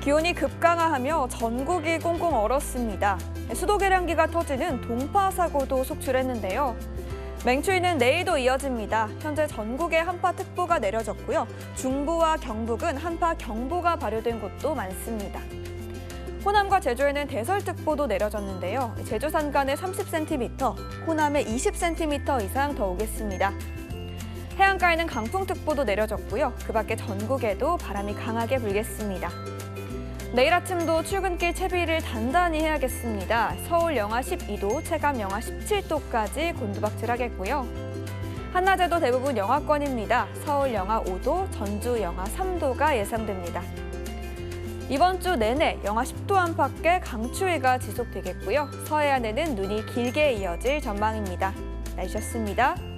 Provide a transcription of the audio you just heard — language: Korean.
기온이 급강하하며 전국이 꽁꽁 얼었습니다. 수도 계량기가 터지는 동파 사고도 속출했는데요. 맹추위는 내일도 이어집니다. 현재 전국에 한파특보가 내려졌고요. 중부와 경북은 한파경보가 발효된 곳도 많습니다. 호남과 제주에는 대설특보도 내려졌는데요. 제주 산간에 30cm, 호남에 20cm 이상 더 오겠습니다. 해안가에는 강풍특보도 내려졌고요. 그 밖에 전국에도 바람이 강하게 불겠습니다. 내일 아침도 출근길 채비를 단단히 해야겠습니다. 서울 영하 12도, 체감 영하 17도까지 곤두박질하겠고요. 한낮에도 대부분 영하권입니다. 서울 영하 5도, 전주 영하 3도가 예상됩니다. 이번 주 내내 영하 10도 안팎의 강추위가 지속되겠고요. 서해안에는 눈이 길게 이어질 전망입니다. 날씨였습니다.